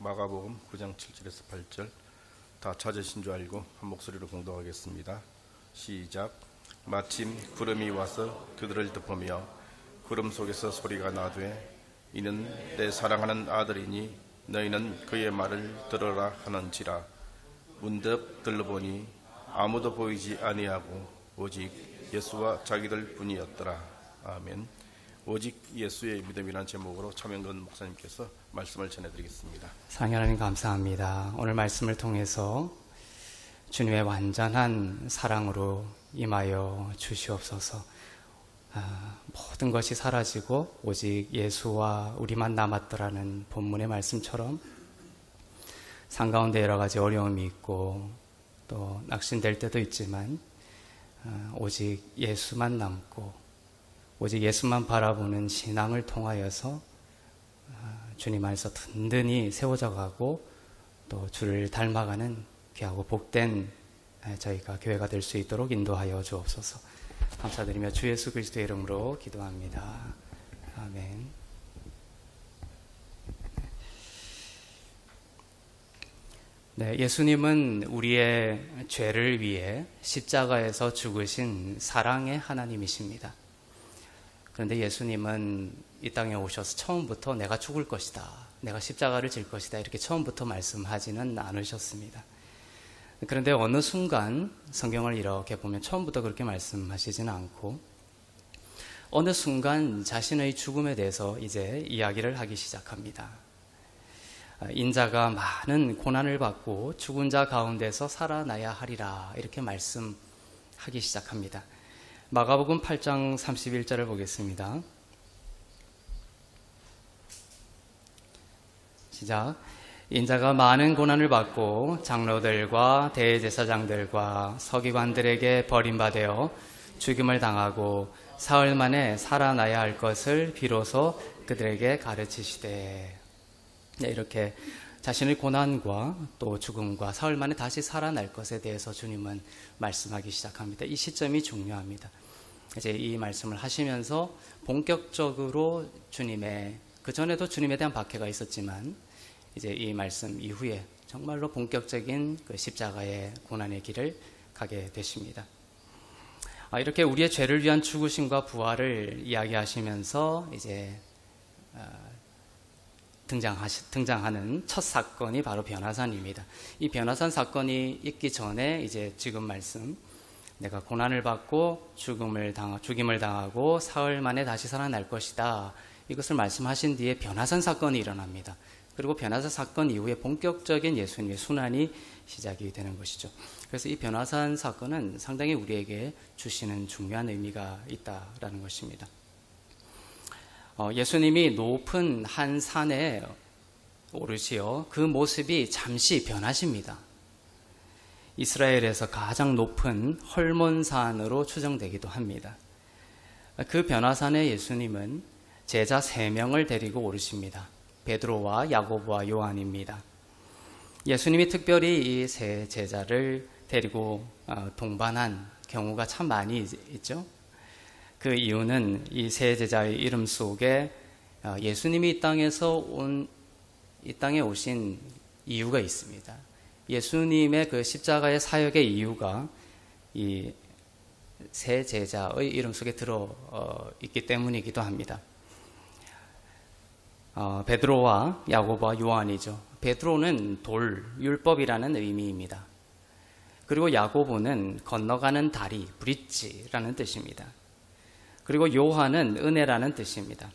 마가복음 9장 7절에서 8절 다 찾으신 줄 알고 한 목소리로 봉독하겠습니다. 시작. 마침 구름이 와서 그들을 덮으며 구름 속에서 소리가 나되 이는 내 사랑하는 아들이니 너희는 그의 말을 들으라 하는지라. 문득 들러보니 아무도 보이지 아니하고 오직 예수와 자기들 뿐이었더라. 아멘. 오직 예수의 믿음이라는 제목으로 차명근 목사님께서 말씀을 전해드리겠습니다. 사랑하는 하나님 감사합니다. 오늘 말씀을 통해서 주님의 완전한 사랑으로 임하여 주시옵소서. 모든 것이 사라지고 오직 예수와 우리만 남았더라는 본문의 말씀처럼 산 가운데 여러 가지 어려움이 있고 또 낙심될 때도 있지만 오직 예수만 남고 오직 예수만 바라보는 신앙을 통하여서 주님 안에서 든든히 세워져 가고 또 주를 닮아가는 귀하고 복된 저희가 교회가 될 수 있도록 인도하여 주옵소서. 감사드리며 주 예수 그리스도의 이름으로 기도합니다. 아멘. 네, 예수님은 우리의 죄를 위해 십자가에서 죽으신 사랑의 하나님이십니다. 그런데 예수님은 이 땅에 오셔서 처음부터 내가 죽을 것이다, 내가 십자가를 질 것이다 이렇게 처음부터 말씀하지는 않으셨습니다. 그런데 어느 순간 성경을 이렇게 보면 처음부터 그렇게 말씀하시지는 않고 어느 순간 자신의 죽음에 대해서 이제 이야기를 하기 시작합니다. 인자가 많은 고난을 받고 죽은 자 가운데서 살아나야 하리라 이렇게 말씀하기 시작합니다. 마가복음 8장 31절을 보겠습니다. 시작. 인자가 많은 고난을 받고 장로들과 대제사장들과 서기관들에게 버림받아 죽임을 당하고 사흘 만에 살아나야 할 것을 비로소 그들에게 가르치시되. 네, 이렇게 자신의 고난과 또 죽음과 사흘 만에 다시 살아날 것에 대해서 주님은 말씀하기 시작합니다. 이 시점이 중요합니다. 이제 이 말씀을 하시면서 본격적으로 주님의, 그전에도 주님에 대한 박해가 있었지만 이제 이 말씀 이후에 정말로 본격적인 그 십자가의 고난의 길을 가게 되십니다. 이렇게 우리의 죄를 위한 죽으심과 부활을 이야기하시면서 이제 등장하는 첫 사건이 바로 변화산입니다. 이 변화산 사건이 있기 전에 이제 지금 말씀, 내가 고난을 받고 죽임을 당하고 사흘 만에 다시 살아날 것이다, 이것을 말씀하신 뒤에 변화산 사건이 일어납니다. 그리고 변화산 사건 이후에 본격적인 예수님의 순환이 시작이 되는 것이죠. 그래서 이 변화산 사건은 상당히 우리에게 주시는 중요한 의미가 있다라는 것입니다. 예수님이 높은 한 산에 오르시어 그 모습이 잠시 변하십니다. 이스라엘에서 가장 높은 헐몬산으로 추정되기도 합니다. 그 변화산에 예수님은 제자 3명을 데리고 오르십니다. 베드로와 야고보와 요한입니다. 예수님이 특별히 이 세 제자를 데리고 동반한 경우가 참 많이 있죠. 그 이유는 이 세 제자의 이름 속에 예수님이 이 땅에 오신 이유가 있습니다. 예수님의 그 십자가의 사역의 이유가 이 세 제자의 이름 속에 들어 있기 때문이기도 합니다. 베드로와 야고보와 요한이죠. 베드로는 돌, 율법이라는 의미입니다. 그리고 야고보는 건너가는 다리, 브릿지라는 뜻입니다. 그리고 요한은 은혜라는 뜻입니다.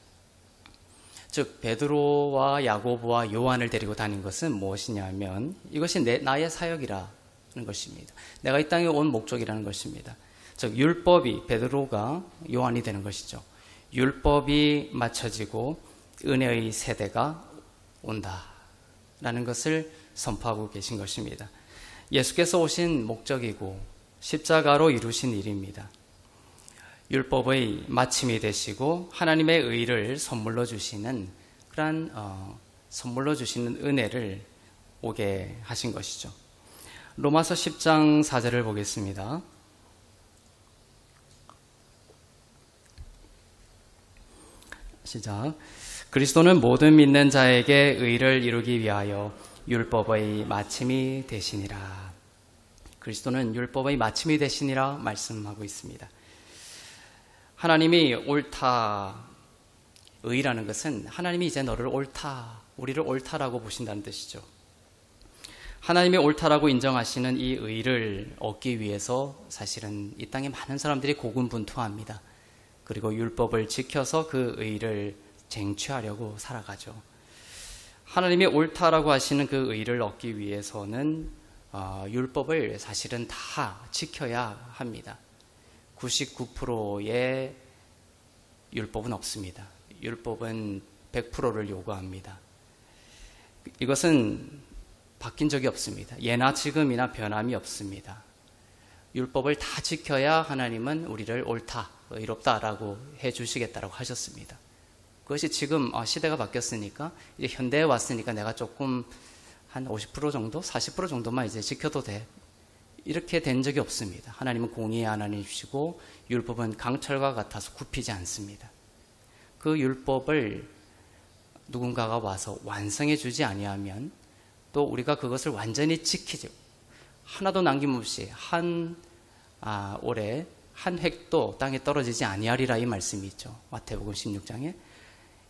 즉 베드로와 야고보와 요한을 데리고 다닌 것은 무엇이냐면 이것이 나의 사역이라는 것입니다. 내가 이 땅에 온 목적이라는 것입니다. 즉 율법이 베드로가 요한이 되는 것이죠. 율법이 맞춰지고 은혜의 세대가 온다라는 것을 선포하고 계신 것입니다. 예수께서 오신 목적이고 십자가로 이루신 일입니다. 율법의 마침이 되시고 하나님의 의를 선물로 주시는 그러한 선물로 주시는 은혜를 오게 하신 것이죠. 로마서 10장 4절을 보겠습니다. 시작. 그리스도는 모든 믿는 자에게 의를 이루기 위하여 율법의 마침이 되시니라. 그리스도는 율법의 마침이 되시니라 말씀하고 있습니다. 하나님이 옳다, 의라는 것은 하나님이 이제 너를 옳다, 우리를 옳다라고 보신다는 뜻이죠. 하나님이 옳다라고 인정하시는 이 의를 얻기 위해서 사실은 이 땅에 많은 사람들이 고군분투합니다. 그리고 율법을 지켜서 그 의를 쟁취하려고 살아가죠. 하나님이 옳다라고 하시는 그 의를 얻기 위해서는 율법을 사실은 다 지켜야 합니다. 99%의 율법은 없습니다. 율법은 100%를 요구합니다. 이것은 바뀐 적이 없습니다. 예나 지금이나 변함이 없습니다. 율법을 다 지켜야 하나님은 우리를 옳다, 의롭다라고 해주시겠다라고 하셨습니다. 그것이 지금 시대가 바뀌었으니까 이제 현대에 왔으니까 내가 조금 한 50% 정도, 40% 정도만 이제 지켜도 돼. 이렇게 된 적이 없습니다. 하나님은 공의의 하나님이시고 율법은 강철과 같아서 굽히지 않습니다. 그 율법을 누군가가 와서 완성해 주지 아니하면 또 우리가 그것을 완전히 지키죠. 하나도 남김없이 올해 한 획도 땅에 떨어지지 아니하리라 이 말씀이 있죠. 마태복음 16장에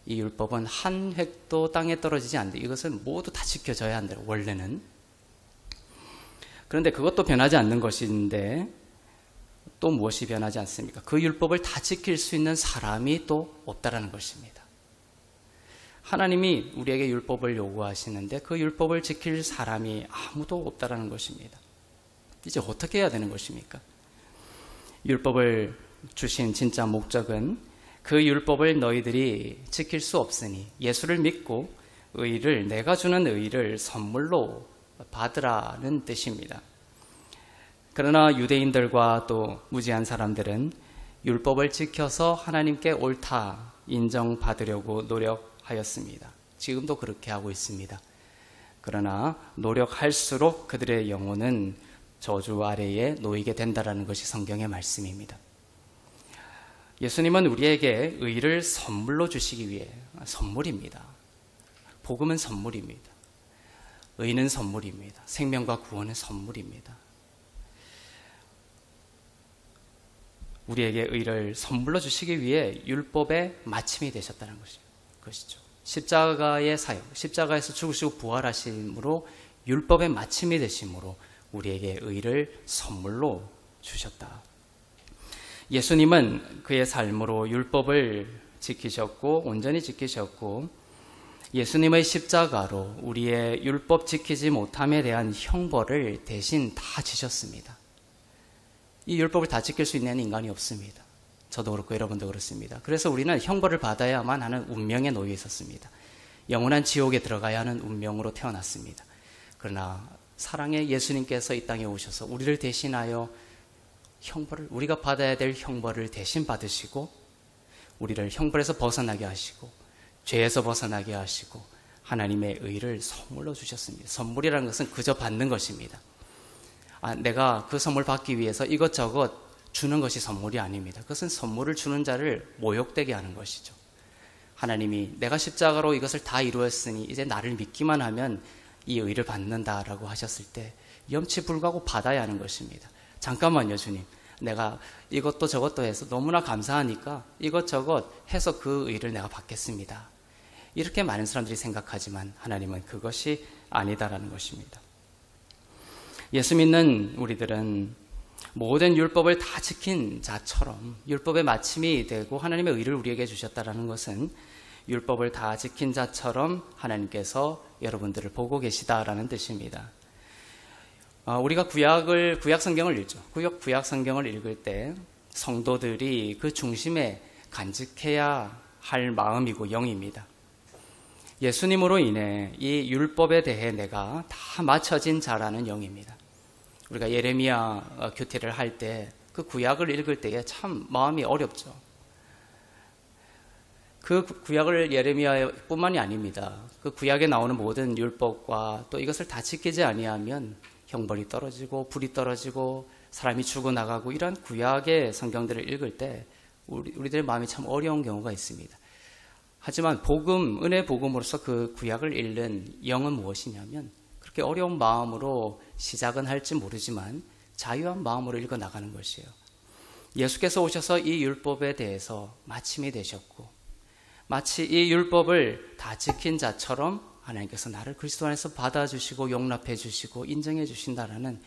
이 율법은 한 획도 땅에 떨어지지 않는다. 이것은 모두 다 지켜져야 한다. 원래는. 그런데 그것도 변하지 않는 것인데 또 무엇이 변하지 않습니까? 그 율법을 다 지킬 수 있는 사람이 또 없다라는 것입니다. 하나님이 우리에게 율법을 요구하시는데 그 율법을 지킬 사람이 아무도 없다라는 것입니다. 이제 어떻게 해야 되는 것입니까? 율법을 주신 진짜 목적은 그 율법을 너희들이 지킬 수 없으니 예수를 믿고 내가 주는 의를 선물로 받으라는 뜻입니다. 그러나 유대인들과 또 무지한 사람들은 율법을 지켜서 하나님께 옳다 인정받으려고 노력하였습니다. 지금도 그렇게 하고 있습니다. 그러나 노력할수록 그들의 영혼은 저주 아래에 놓이게 된다는 것이 성경의 말씀입니다. 예수님은 우리에게 의를 선물로 주시기 위해 선물입니다. 복음은 선물입니다. 의는 선물입니다. 생명과 구원은 선물입니다. 우리에게 의를 선물로 주시기 위해 율법의 마침이 되셨다는 것이죠. 십자가의 사역, 십자가에서 죽으시고 부활하심으로 율법의 마침이 되심으로 우리에게 의를 선물로 주셨다. 예수님은 그의 삶으로 율법을 지키셨고 온전히 지키셨고 예수님의 십자가로 우리의 율법 지키지 못함에 대한 형벌을 대신 다 지셨습니다. 이 율법을 다 지킬 수 있는 인간이 없습니다. 저도 그렇고 여러분도 그렇습니다. 그래서 우리는 형벌을 받아야만 하는 운명에 놓여 있었습니다. 영원한 지옥에 들어가야 하는 운명으로 태어났습니다. 그러나 사랑의 예수님께서 이 땅에 오셔서 우리를 대신하여 우리가 받아야 될 형벌을 대신 받으시고 우리를 형벌에서 벗어나게 하시고 죄에서 벗어나게 하시고 하나님의 의를 선물로 주셨습니다. 선물이라는 것은 그저 받는 것입니다. 내가 그 선물 받기 위해서 이것저것 주는 것이 선물이 아닙니다. 그것은 선물을 주는 자를 모욕되게 하는 것이죠. 하나님이 내가 십자가로 이것을 다 이루었으니 이제 나를 믿기만 하면 이 의를 받는다라고 하셨을 때 염치 불구하고 받아야 하는 것입니다. 잠깐만요, 주님. 내가 이것도 저것도 해서 너무나 감사하니까 이것저것 해서 그 의를 내가 받겠습니다. 이렇게 많은 사람들이 생각하지만 하나님은 그것이 아니다라는 것입니다. 예수 믿는 우리들은 모든 율법을 다 지킨 자처럼 율법의 마침이 되고 하나님의 의를 우리에게 주셨다는 것은 율법을 다 지킨 자처럼 하나님께서 여러분들을 보고 계시다라는 뜻입니다. 우리가 구약 성경을 읽죠. 구약 성경을 읽을 때 성도들이 그 중심에 간직해야 할 마음이고 영입니다. 예수님으로 인해 이 율법에 대해 내가 다 맞춰진 자라는 영입니다. 우리가 예레미야 교태를 할 때 그 구약을 읽을 때에 참 마음이 어렵죠. 그 구약을 예레미야뿐만이 아닙니다. 그 구약에 나오는 모든 율법과 또 이것을 다 지키지 아니하면 형벌이 떨어지고 불이 떨어지고 사람이 죽어나가고 이런 구약의 성경들을 읽을 때 우리들의 마음이 참 어려운 경우가 있습니다. 하지만 복음, 은혜 복음으로서 그 구약을 읽는 영은 무엇이냐면 그렇게 어려운 마음으로 시작은 할지 모르지만 자유한 마음으로 읽어 나가는 것이에요. 예수께서 오셔서 이 율법에 대해서 마침이 되셨고 마치 이 율법을 다 지킨 자처럼 하나님께서 나를 그리스도 안에서 받아주시고 용납해 주시고 인정해 주신다라는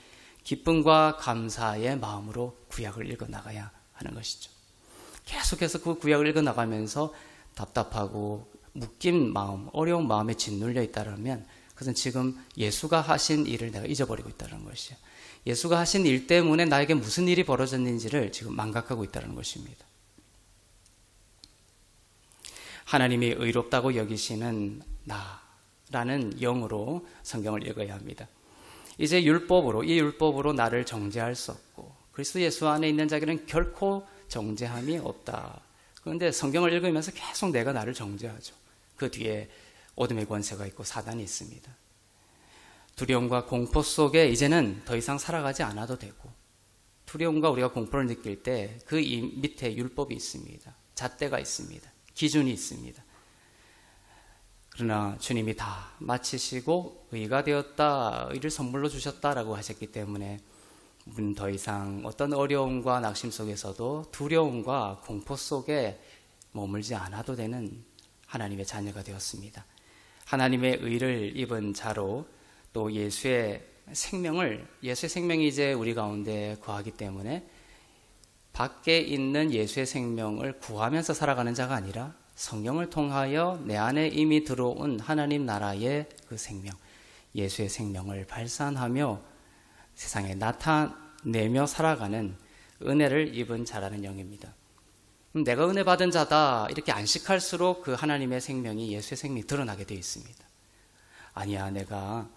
기쁨과 감사의 마음으로 구약을 읽어 나가야 하는 것이죠. 계속해서 그 구약을 읽어 나가면서 답답하고 묶인 마음, 어려운 마음에 짓눌려 있다면 그것은 지금 예수가 하신 일을 내가 잊어버리고 있다는 것이에요. 예수가 하신 일 때문에 나에게 무슨 일이 벌어졌는지를 지금 망각하고 있다는 것입니다. 하나님이 의롭다고 여기시는 나라는 영으로 성경을 읽어야 합니다. 이제 이 율법으로 나를 정죄할 수 없고 그리스도 예수 안에 있는 자에게는 결코 정죄함이 없다. 그런데 성경을 읽으면서 계속 내가 나를 정죄하죠. 그 뒤에 어둠의 권세가 있고 사단이 있습니다. 두려움과 공포 속에 이제는 더 이상 살아가지 않아도 되고 두려움과 우리가 공포를 느낄 때 그 밑에 율법이 있습니다. 잣대가 있습니다. 기준이 있습니다. 그러나 주님이 다 마치시고 의가 되었다, 의를 선물로 주셨다라고 하셨기 때문에 우리는 더 이상 어떤 어려움과 낙심 속에서도 두려움과 공포 속에 머물지 않아도 되는 하나님의 자녀가 되었습니다. 하나님의 의를 입은 자로 또 예수의 생명이 이제 우리 가운데 거하기 때문에 밖에 있는 예수의 생명을 구하면서 살아가는 자가 아니라 성령을 통하여 내 안에 이미 들어온 하나님 나라의 그 생명, 예수의 생명을 발산하며 세상에 나타내며 살아가는 은혜를 입은 자라는 영입니다. 내가 은혜 받은 자다 이렇게 안식할수록 그 하나님의 생명이, 예수의 생명이 드러나게 되어 있습니다. 아니야, 내가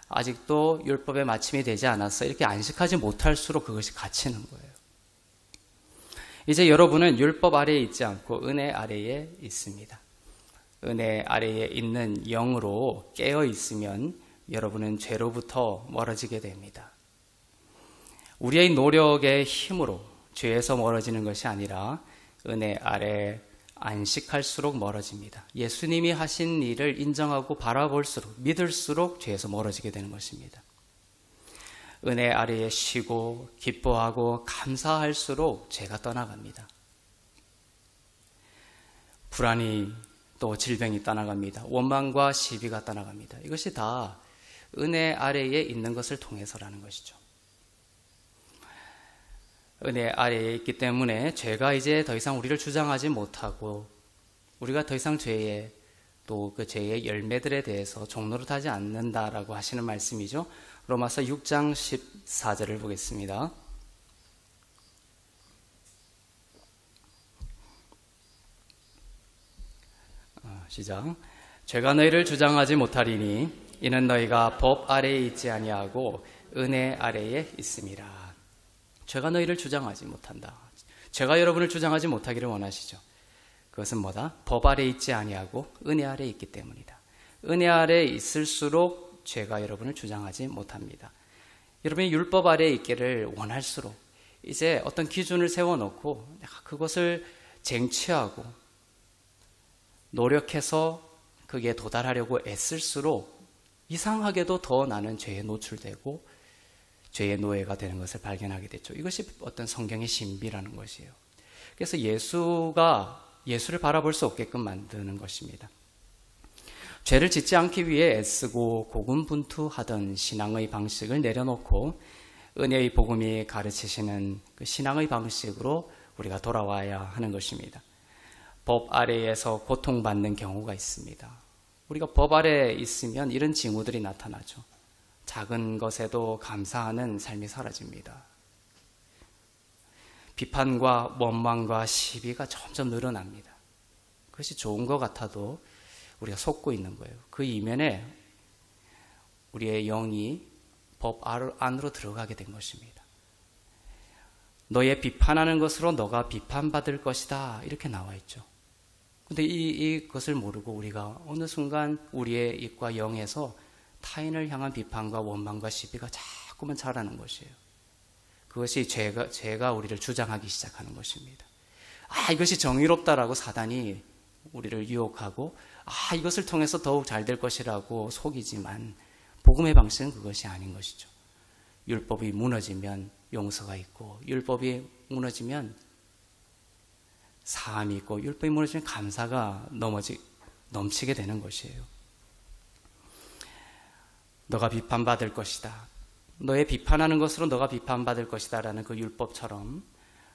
아직도 율법의 마침이 되지 않았어 이렇게 안식하지 못할수록 그것이 갇히는 거예요. 이제 여러분은 율법 아래에 있지 않고 은혜 아래에 있습니다. 은혜 아래에 있는 영으로 깨어 있으면 여러분은 죄로부터 멀어지게 됩니다. 우리의 노력의 힘으로 죄에서 멀어지는 것이 아니라 은혜 아래 안식할수록 멀어집니다. 예수님이 하신 일을 인정하고 바라볼수록, 믿을수록 죄에서 멀어지게 되는 것입니다. 은혜 아래에 쉬고 기뻐하고 감사할수록 죄가 떠나갑니다. 불안이 또 질병이 떠나갑니다. 원망과 시비가 떠나갑니다. 이것이 다 은혜 아래에 있는 것을 통해서라는 것이죠. 은혜 아래에 있기 때문에 죄가 이제 더 이상 우리를 주장하지 못하고 우리가 더 이상 죄의 또 그 죄의 열매들에 대해서 종노릇하지 않는다라고 하시는 말씀이죠. 로마서 6장 14절을 보겠습니다. 시작. 죄가 너희를 주장하지 못하리니 이는 너희가 법 아래에 있지 아니하고 은혜 아래에 있음이라. 죄가 너희를 주장하지 못한다. 죄가 여러분을 주장하지 못하기를 원하시죠. 그것은 뭐다? 법 아래에 있지 아니하고 은혜 아래에 있기 때문이다. 은혜 아래에 있을수록 죄가 여러분을 주장하지 못합니다. 여러분이 율법 아래에 있기를 원할수록 이제 어떤 기준을 세워놓고 내가 그것을 쟁취하고 노력해서 그게 도달하려고 애쓸수록 이상하게도 더 나는 죄에 노출되고 죄의 노예가 되는 것을 발견하게 됐죠. 이것이 어떤 성경의 신비라는 것이에요. 그래서 예수를 바라볼 수 없게끔 만드는 것입니다. 죄를 짓지 않기 위해 애쓰고 고군분투하던 신앙의 방식을 내려놓고 은혜의 복음이 가르치시는 그 신앙의 방식으로 우리가 돌아와야 하는 것입니다. 법 아래에서 고통받는 경우가 있습니다. 우리가 법 아래에 있으면 이런 징후들이 나타나죠. 작은 것에도 감사하는 삶이 사라집니다. 비판과 원망과 시비가 점점 늘어납니다. 그것이 좋은 것 같아도 우리가 속고 있는 거예요. 그 이면에 우리의 영이 법 안으로 들어가게 된 것입니다. 너의 비판하는 것으로 너가 비판받을 것이다 이렇게 나와 있죠. 근데 이것을 모르고 우리가 어느 순간 우리의 입과 영에서 타인을 향한 비판과 원망과 시비가 자꾸만 자라는 것이에요. 그것이 죄가 우리를 주장하기 시작하는 것입니다. 이것이 정의롭다라고 사단이 우리를 유혹하고 이것을 통해서 더욱 잘 될 것이라고 속이지만 복음의 방식은 그것이 아닌 것이죠. 율법이 무너지면 용서가 있고, 율법이 무너지면 사함이 있고, 율법이 무너지면 감사가 넘치게 되는 것이에요. 너가 비판받을 것이다, 너의 비판하는 것으로 너가 비판받을 것이다 라는 그 율법처럼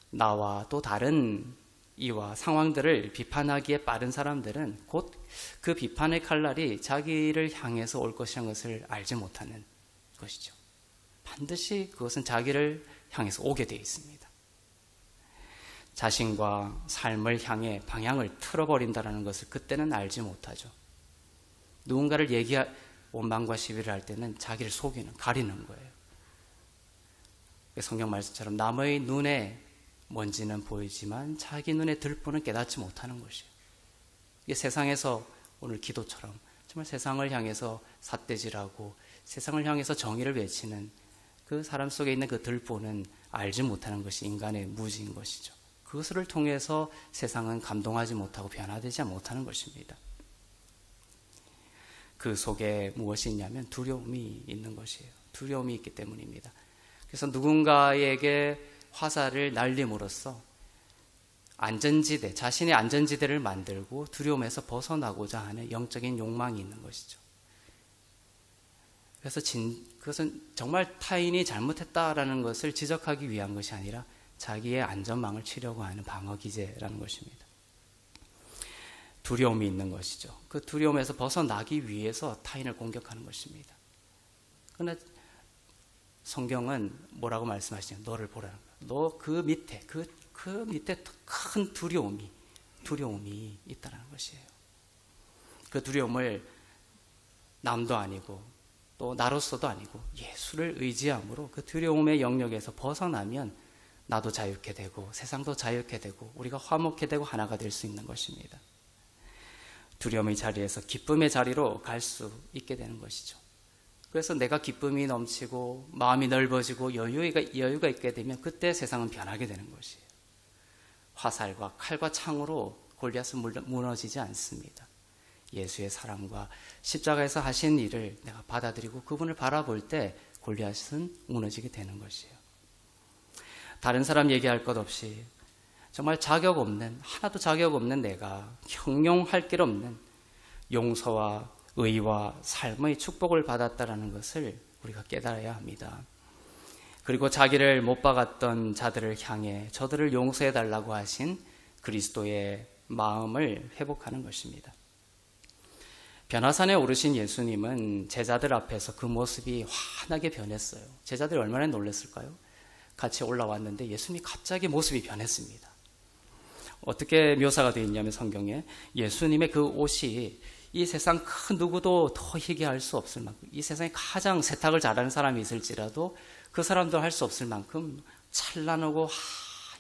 나와 또 다른 이와 상황들을 비판하기에 빠른 사람들은 곧 그 비판의 칼날이 자기를 향해서 올 것이라는 것을 알지 못하는 것이죠. 반드시 그것은 자기를 향해서 오게 되어 있습니다. 자신과 삶을 향해 방향을 틀어버린다는 것을 그때는 알지 못하죠. 누군가를 원망과 시비를 할 때는 자기를 속이는, 가리는 거예요. 성경 말씀처럼 남의 눈에 먼지는 보이지만 자기 눈에 들보는 깨닫지 못하는 것이에요. 이게 세상에서 오늘 기도처럼 정말 세상을 향해서 삿대질하고 세상을 향해서 정의를 외치는 그 사람 속에 있는 그 들보는 알지 못하는 것이 인간의 무지인 것이죠. 그것을 통해서 세상은 감동하지 못하고 변화되지 못하는 것입니다. 그 속에 무엇이 있냐면 두려움이 있는 것이에요. 두려움이 있기 때문입니다. 그래서 누군가에게 화살을 날림으로써 안전지대, 자신의 안전지대를 만들고 두려움에서 벗어나고자 하는 영적인 욕망이 있는 것이죠. 그래서 그것은 정말 타인이 잘못했다라는 것을 지적하기 위한 것이 아니라 자기의 안전망을 치려고 하는 방어기제라는 것입니다. 두려움이 있는 것이죠. 그 두려움에서 벗어나기 위해서 타인을 공격하는 것입니다. 그러나 성경은 뭐라고 말씀하시냐면 너를 보라는 거예요. 너 그 밑에 그 밑에 큰 두려움이 있다는 것이에요. 그 두려움을 남도 아니고 또 나로서도 아니고 예수를 의지함으로 그 두려움의 영역에서 벗어나면 나도 자유케 되고 세상도 자유케 되고 우리가 화목케 되고 하나가 될 수 있는 것입니다. 두려움의 자리에서 기쁨의 자리로 갈 수 있게 되는 것이죠. 그래서 내가 기쁨이 넘치고 마음이 넓어지고 여유가 있게 되면 그때 세상은 변하게 되는 것이에요. 화살과 칼과 창으로 골리앗은 무너지지 않습니다. 예수의 사랑과 십자가에서 하신 일을 내가 받아들이고 그분을 바라볼 때 골리앗은 무너지게 되는 것이에요. 다른 사람 얘기할 것 없이 정말 하나도 자격 없는 내가 형용할 길 없는 용서와 의와 삶의 축복을 받았다라는 것을 우리가 깨달아야 합니다. 그리고 자기를 못 박았던 자들을 향해 저들을 용서해 달라고 하신 그리스도의 마음을 회복하는 것입니다. 변화산에 오르신 예수님은 제자들 앞에서 그 모습이 환하게 변했어요. 제자들이 얼마나 놀랐을까요? 같이 올라왔는데 예수님이 갑자기 모습이 변했습니다. 어떻게 묘사가 되어 있냐면 성경에 예수님의 그 옷이 이 세상 그 누구도 더 희귀할 수 없을 만큼, 이 세상에 가장 세탁을 잘하는 사람이 있을지라도 그 사람도 할 수 없을 만큼 찬란하고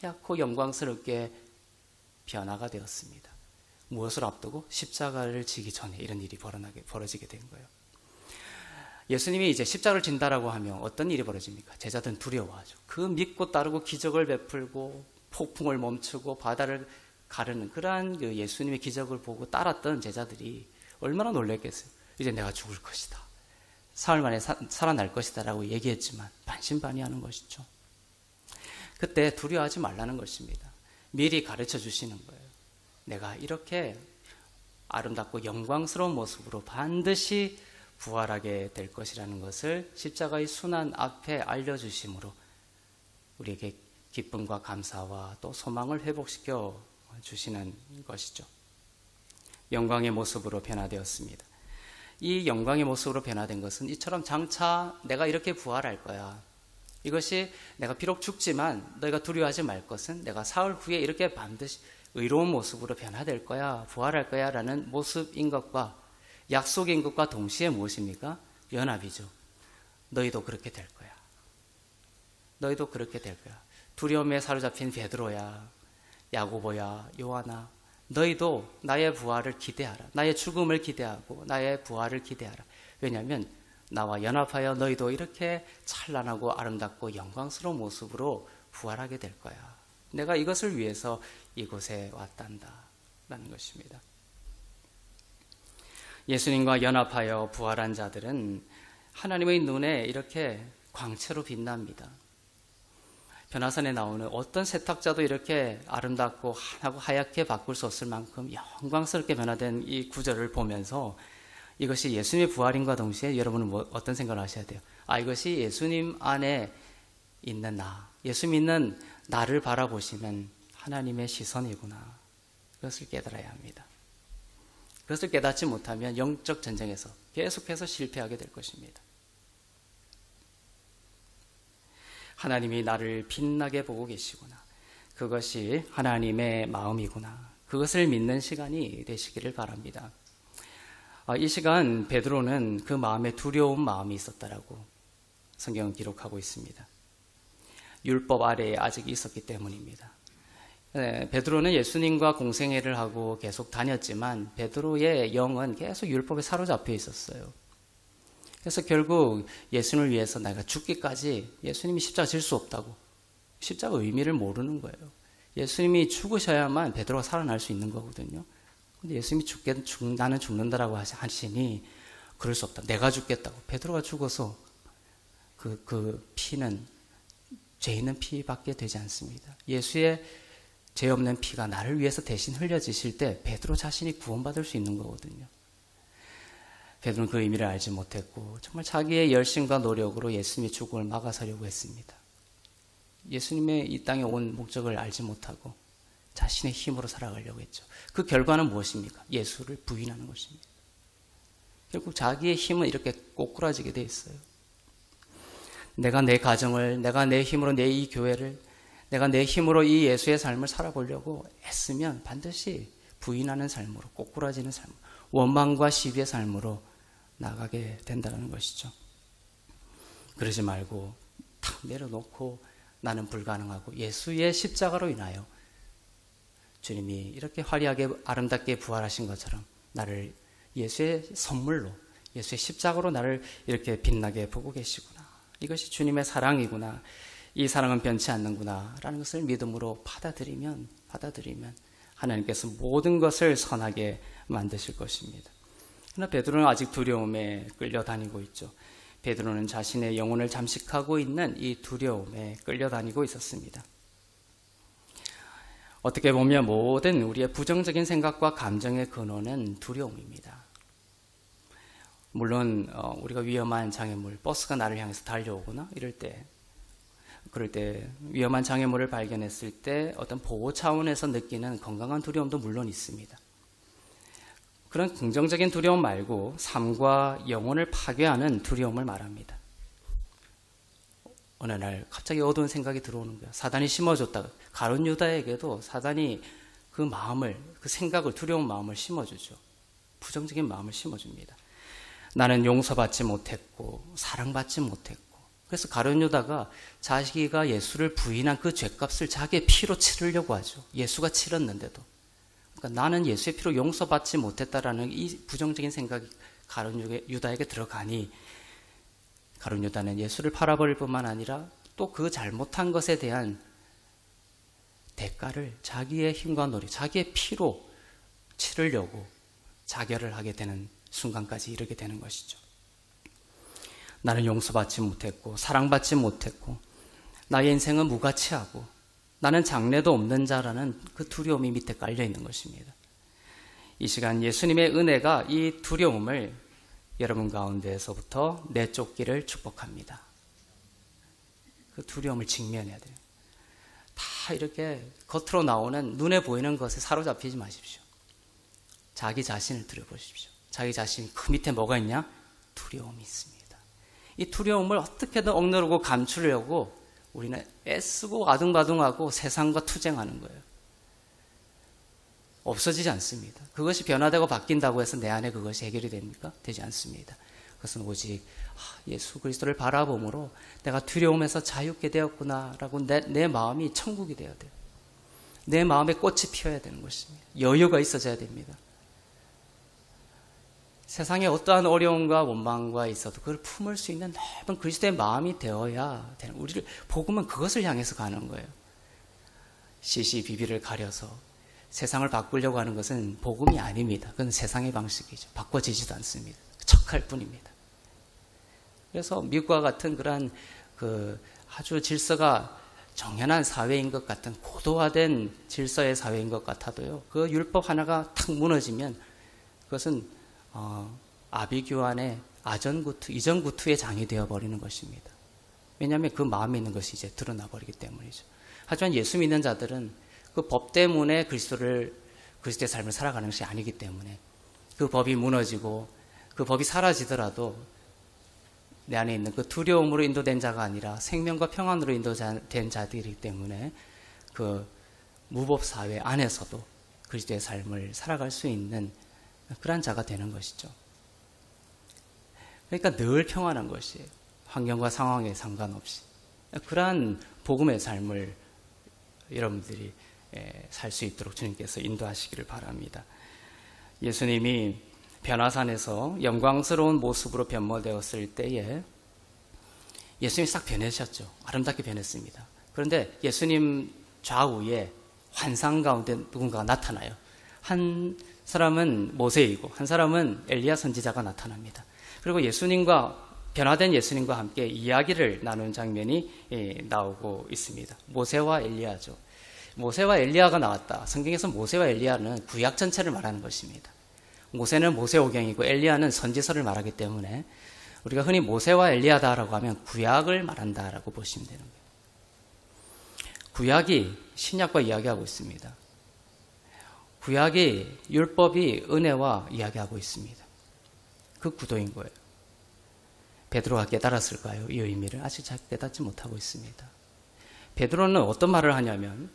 하얗고 영광스럽게 변화가 되었습니다. 무엇을 앞두고? 십자가를 지기 전에 이런 일이 벌어지게 된 거예요. 예수님이 이제 십자가를 진다라고 하면 어떤 일이 벌어집니까? 제자들은 두려워하죠. 그 믿고 따르고 기적을 베풀고 폭풍을 멈추고 바다를 가르는 그러한 그 예수님의 기적을 보고 따랐던 제자들이 얼마나 놀랐겠어요. 이제 내가 죽을 것이다, 사흘 만에 살아날 것이다 라고 얘기했지만 반신반의하는 것이죠. 그때 두려워하지 말라는 것입니다. 미리 가르쳐 주시는 거예요. 내가 이렇게 아름답고 영광스러운 모습으로 반드시 부활하게 될 것이라는 것을 십자가의 순환 앞에 알려주심으로 우리에게 기쁨과 감사와 또 소망을 회복시켜 주시는 것이죠. 영광의 모습으로 변화되었습니다. 이 영광의 모습으로 변화된 것은 이처럼 장차 내가 이렇게 부활할 거야, 이것이 내가 비록 죽지만 너희가 두려워하지 말 것은 내가 사흘 후에 이렇게 반드시 의로운 모습으로 변화될 거야, 부활할 거야 라는 모습인 것과 약속인 것과 동시에 무엇입니까? 연합이죠. 너희도 그렇게 될 거야. 너희도 그렇게 될 거야. 두려움에 사로잡힌 베드로야, 야고보야, 요한아, 너희도 나의 부활을 기대하라. 나의 죽음을 기대하고 나의 부활을 기대하라. 왜냐하면 나와 연합하여 너희도 이렇게 찬란하고 아름답고 영광스러운 모습으로 부활하게 될 거야. 내가 이것을 위해서 이곳에 왔단다 라는 것입니다. 예수님과 연합하여 부활한 자들은 하나님의 눈에 이렇게 광채로 빛납니다. 변화산에 나오는 어떤 세탁자도 이렇게 아름답고 환하고 하얗게 바꿀 수 없을 만큼 영광스럽게 변화된 이 구절을 보면서 이것이 예수님의 부활인과 동시에 여러분은 어떤 생각을 하셔야 돼요? 이것이 예수님 안에 있는 나, 예수 믿는 나를 바라보시는 하나님의 시선이구나. 그것을 깨달아야 합니다. 그것을 깨닫지 못하면 영적 전쟁에서 계속해서 실패하게 될 것입니다. 하나님이 나를 빛나게 보고 계시구나. 그것이 하나님의 마음이구나. 그것을 믿는 시간이 되시기를 바랍니다. 이 시간 베드로는 그 마음에 두려운 마음이 있었다라고 성경은 기록하고 있습니다. 율법 아래에 아직 있었기 때문입니다. 베드로는 예수님과 공생애를 하고 계속 다녔지만 베드로의 영은 계속 율법에 사로잡혀 있었어요. 그래서 결국 예수님을 위해서 내가 죽기까지 예수님이 십자가 질 수 없다고, 십자가 의미를 모르는 거예요. 예수님이 죽으셔야만 베드로가 살아날 수 있는 거거든요. 근데 예수님이 나는 죽는다라고 하시니 그럴 수 없다. 내가 죽겠다고. 베드로가 죽어서 그 피는 죄 있는 피밖에 되지 않습니다. 예수의 죄 없는 피가 나를 위해서 대신 흘려지실 때 베드로 자신이 구원받을 수 있는 거거든요. 베드로는 그 의미를 알지 못했고 정말 자기의 열심과 노력으로 예수님의 죽음을 막아서려고 했습니다. 예수님의 이 땅에 온 목적을 알지 못하고 자신의 힘으로 살아가려고 했죠. 그 결과는 무엇입니까? 예수를 부인하는 것입니다. 결국 자기의 힘은 이렇게 꼬꾸라지게 돼 있어요. 내가 내 가정을, 내가 내 힘으로 내 이 교회를, 내가 내 힘으로 이 예수의 삶을 살아보려고 애쓰면 반드시 부인하는 삶으로, 꼬꾸라지는 삶으로, 원망과 시비의 삶으로 나가게 된다는 것이죠. 그러지 말고 탁 내려놓고 나는 불가능하고 예수의 십자가로 인하여 주님이 이렇게 화려하게 아름답게 부활하신 것처럼 나를 예수의 선물로, 예수의 십자가로 나를 이렇게 빛나게 보고 계시구나. 이것이 주님의 사랑이구나. 이 사랑은 변치 않는구나 라는 것을 믿음으로 받아들이면 하나님께서 모든 것을 선하게 만드실 것입니다. 그러나 베드로는 아직 두려움에 끌려다니고 있죠. 베드로는 자신의 영혼을 잠식하고 있는 이 두려움에 끌려다니고 있었습니다. 어떻게 보면 모든 우리의 부정적인 생각과 감정의 근원은 두려움입니다. 물론 우리가 위험한 장애물, 버스가 나를 향해서 달려오거나 그럴 때 위험한 장애물을 발견했을 때 어떤 보호 차원에서 느끼는 건강한 두려움도 물론 있습니다. 그런 긍정적인 두려움 말고 삶과 영혼을 파괴하는 두려움을 말합니다. 어느 날 갑자기 어두운 생각이 들어오는 거야. 사단이 심어줬다. 가룟 유다에게도 사단이 그 마음을, 그 생각을, 두려운 마음을 심어주죠. 부정적인 마음을 심어줍니다. 나는 용서받지 못했고 사랑받지 못했고, 그래서 가룟 유다가 자기가 예수를 부인한 그 죄값을 자기의 피로 치르려고 하죠. 예수가 치렀는데도. 그러니까 나는 예수의 피로 용서받지 못했다라는 이 부정적인 생각이 가룟 유다에게 들어가니 가룟 유다는 예수를 팔아버릴 뿐만 아니라 또 그 잘못한 것에 대한 대가를 자기의 힘과 노력, 자기의 피로 치르려고 자결을 하게 되는 순간까지 이르게 되는 것이죠. 나는 용서받지 못했고 사랑받지 못했고 나의 인생은 무가치하고 나는 장래도 없는 자라는 그 두려움이 밑에 깔려 있는 것입니다. 이 시간 예수님의 은혜가 이 두려움을 여러분 가운데에서부터 내쫓기를 축복합니다. 그 두려움을 직면해야 돼요. 다 이렇게 겉으로 나오는 눈에 보이는 것에 사로잡히지 마십시오. 자기 자신을 들여보십시오. 자기 자신 그 밑에 뭐가 있냐? 두려움이 있습니다. 이 두려움을 어떻게든 억누르고 감추려고 우리는 애쓰고 아둥바둥하고 세상과 투쟁하는 거예요. 없어지지 않습니다. 그것이 변화되고 바뀐다고 해서 내 안에 그것이 해결이 됩니까? 되지 않습니다. 그것은 오직 예수 그리스도를 바라봄으로 내가 두려움에서 자유케 되었구나라고 내 마음이 천국이 되어야 돼요. 내 마음에 꽃이 피어야 되는 것입니다. 여유가 있어져야 됩니다. 세상에 어떠한 어려움과 원망과 있어도 그걸 품을 수 있는 넓은 그리스도의 마음이 되어야 되는, 우리를 복음은 그것을 향해서 가는 거예요. 시시비비를 가려서 세상을 바꾸려고 하는 것은 복음이 아닙니다. 그건 세상의 방식이죠. 바꿔지지도 않습니다. 척할 뿐입니다. 그래서 미국과 같은 그러한 아주 질서가 정연한 사회인 것 같은 고도화된 질서의 사회인 것 같아도요, 그 율법 하나가 탁 무너지면 그것은 아비규환의 아전구투, 이전구투의 장이 되어버리는 것입니다. 왜냐하면 그 마음에 있는 것이 이제 드러나버리기 때문이죠. 하지만 예수 믿는 자들은 그 법 때문에 그리스도의 삶을 살아가는 것이 아니기 때문에 그 법이 무너지고 그 법이 사라지더라도 내 안에 있는 그 두려움으로 인도된 자가 아니라 생명과 평안으로 인도된 자들이기 때문에 그 무법 사회 안에서도 그리스도의 삶을 살아갈 수 있는 그러한 자가 되는 것이죠. 그러니까 늘 평안한 것이에요. 환경과 상황에 상관없이. 그러한 복음의 삶을 여러분들이 살 수 있도록 주님께서 인도하시기를 바랍니다. 예수님이 변화산에서 영광스러운 모습으로 변모되었을 때에 예수님이 싹 변하셨죠. 아름답게 변했습니다. 그런데 예수님 좌우에 환상 가운데 누군가가 나타나요. 한 사람은 모세이고 한 사람은 엘리야 선지자가 나타납니다. 그리고 변화된 예수님과 함께 이야기를 나눈 장면이 나오고 있습니다. 모세와 엘리야죠. 모세와 엘리야가 나왔다. 성경에서 모세와 엘리야는 구약 전체를 말하는 것입니다. 모세는 모세오경이고 엘리야는 선지서를 말하기 때문에 우리가 흔히 모세와 엘리야다라고 하면 구약을 말한다라고 보시면 되는 거예요. 구약이 신약과 이야기하고 있습니다. 구약이 율법이 은혜와 이야기하고 있습니다. 그 구도인 거예요. 베드로가 깨달았을까요? 이 의미를 아직 잘 깨닫지 못하고 있습니다. 베드로는 어떤 말을 하냐면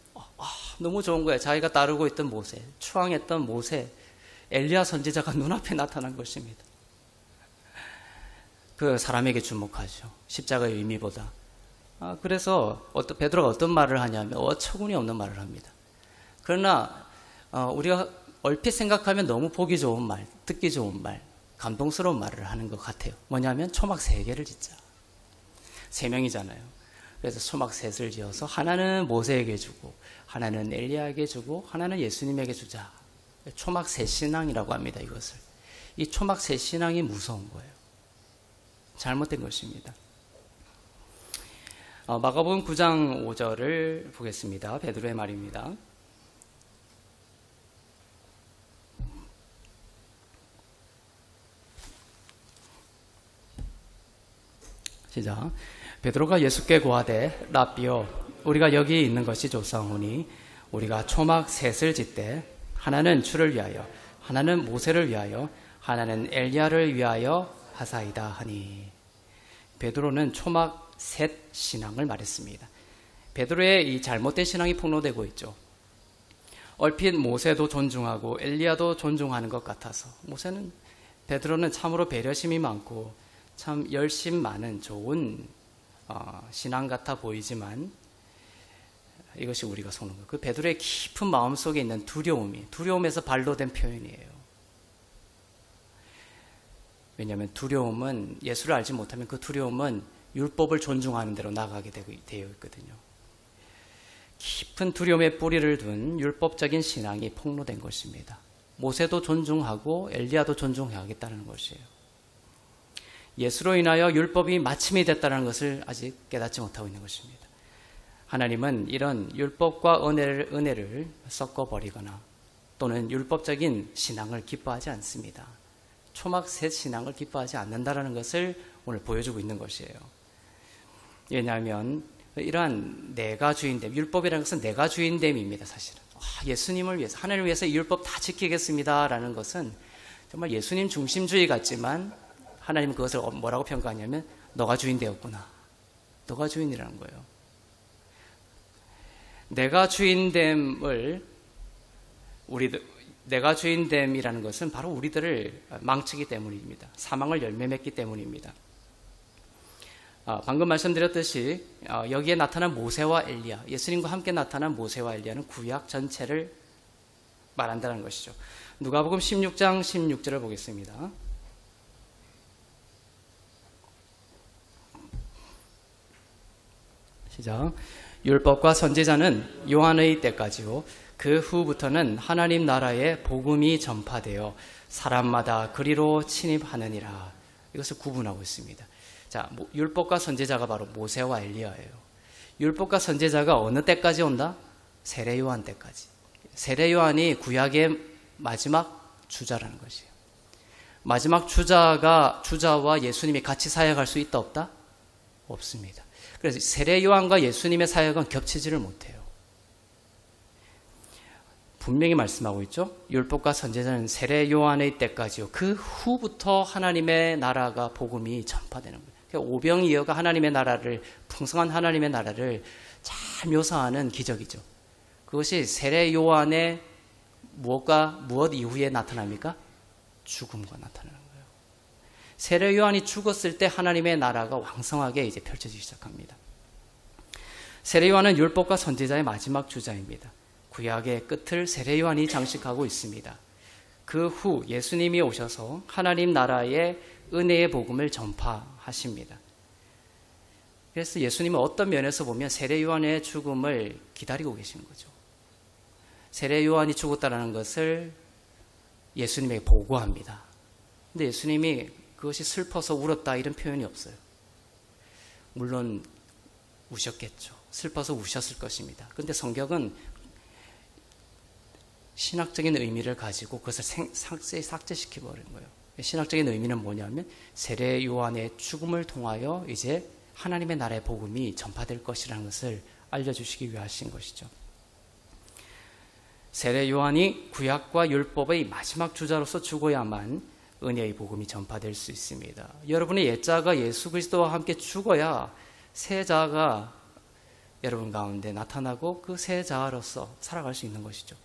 너무 좋은 거예요. 자기가 따르고 있던 모세, 추앙했던 모세, 엘리야 선지자가 눈앞에 나타난 것입니다. 그 사람에게 주목하죠. 십자가의 의미보다. 그래서 베드로가 어떤 말을 하냐면 어처구니 없는 말을 합니다. 그러나 우리가 얼핏 생각하면 너무 보기 좋은 말, 듣기 좋은 말, 감동스러운 말을 하는 것 같아요. 뭐냐면 초막 3개를 짓자. 3명이잖아요. 그래서 초막 셋을 지어서 하나는 모세에게 주고 하나는 엘리야에게 주고 하나는 예수님에게 주자. 초막 셋신앙이라고 합니다. 이것을. 이 초막 셋신앙이 무서운 거예요. 잘못된 것입니다. 마가복음 9장 5절을 보겠습니다. 베드로의 말입니다. 시작. 베드로가 예수께 고하되 랍비여 우리가 여기 있는 것이 좋사오니 우리가 초막 셋을 짓되 하나는 주를 위하여 하나는 모세를 위하여 하나는 엘리야를 위하여 하사이다 하니. 베드로는 초막 셋 신앙을 말했습니다. 베드로의 이 잘못된 신앙이 폭로되고 있죠. 얼핏 모세도 존중하고 엘리야도 존중하는 것 같아서 베드로는 참으로 배려심이 많고 참 열심 많은 좋은 신앙 같아 보이지만 이것이 우리가 속는 거예요. 그 베드로의 깊은 마음속에 있는 두려움에서 발로된 표현이에요. 왜냐하면 두려움은 예수를 알지 못하면 그 두려움은 율법을 존중하는 대로 나가게 되어 있거든요. 깊은 두려움의 뿌리를 둔 율법적인 신앙이 폭로된 것입니다. 모세도 존중하고 엘리야도 존중해야겠다는 것이에요. 예수로 인하여 율법이 마침이 됐다는 것을 아직 깨닫지 못하고 있는 것입니다. 하나님은 이런 율법과 은혜를 섞어버리거나 또는 율법적인 신앙을 기뻐하지 않습니다. 초막 셋 신앙을 기뻐하지 않는다는 것을 오늘 보여주고 있는 것이에요. 왜냐하면 이러한 내가 주인됨, 율법이라는 것은 내가 주인됨입니다. 사실은 예수님을 위해서, 하나님을 위해서 이 율법 다 지키겠습니다 라는 것은 정말 예수님 중심주의 같지만 하나님은 그것을 뭐라고 평가하냐면 너가 주인 되었구나, 너가 주인이라는 거예요. 내가 주인됨이라는 것은 바로 우리들을 망치기 때문입니다. 사망을 열매맺기 때문입니다. 방금 말씀드렸듯이 여기에 나타난 모세와 엘리야, 예수님과 함께 나타난 모세와 엘리야는 구약 전체를 말한다는 것이죠. 누가복음 16장 16절을 보겠습니다. 시작. 율법과 선지자는 요한의 때까지요. 그 후부터는 하나님 나라의 복음이 전파되어 사람마다 그리로 침입하느니라. 이것을 구분하고 있습니다. 자, 율법과 선지자가 바로 모세와 엘리야예요. 율법과 선지자가 어느 때까지 온다? 세례 요한 때까지. 세례 요한이 구약의 마지막 주자라는 것이에요. 마지막 주자와 예수님이 같이 사역할 수 있다 없다? 없습니다. 그래서 세례 요한과 예수님의 사역은 겹치지를 못해요. 분명히 말씀하고 있죠. 율법과 선지자는 세례 요한의 때까지요. 그 후부터 하나님의 나라가 복음이 전파되는 거예요. 그러니까 오병이어가 하나님의 나라를, 풍성한 하나님의 나라를 잘 묘사하는 기적이죠. 그것이 세례 요한의 무엇 이후에 나타납니까? 죽음과 나타나는 거예요. 세례 요한이 죽었을 때 하나님의 나라가 왕성하게 이제 펼쳐지기 시작합니다. 세례 요한은 율법과 선지자의 마지막 주자입니다. 구약의 끝을 세례 요한이 장식하고 있습니다. 그 후 예수님이 오셔서 하나님 나라의 은혜의 복음을 전파하십니다. 그래서 예수님은 어떤 면에서 보면 세례 요한의 죽음을 기다리고 계신 거죠. 세례 요한이 죽었다는 것을 예수님에게 보고합니다. 근데 예수님이 그것이 슬퍼서 울었다 이런 표현이 없어요. 물론 우셨겠죠. 슬퍼서 우셨을 것입니다. 그런데 성경은 신학적인 의미를 가지고 그것을 삭제시켜버린 거예요. 신학적인 의미는 뭐냐면 세례 요한의 죽음을 통하여 이제 하나님의 나라의 복음이 전파될 것이라는 것을 알려주시기 위해 하신 것이죠. 세례 요한이 구약과 율법의 마지막 주자로서 죽어야만 은혜의 복음이 전파될 수 있습니다. 여러분의 옛자가 예수 그리스도와 함께 죽어야 새 자가 여러분 가운데 나타나고 그 새 자로서 살아갈 수 있는 것이죠.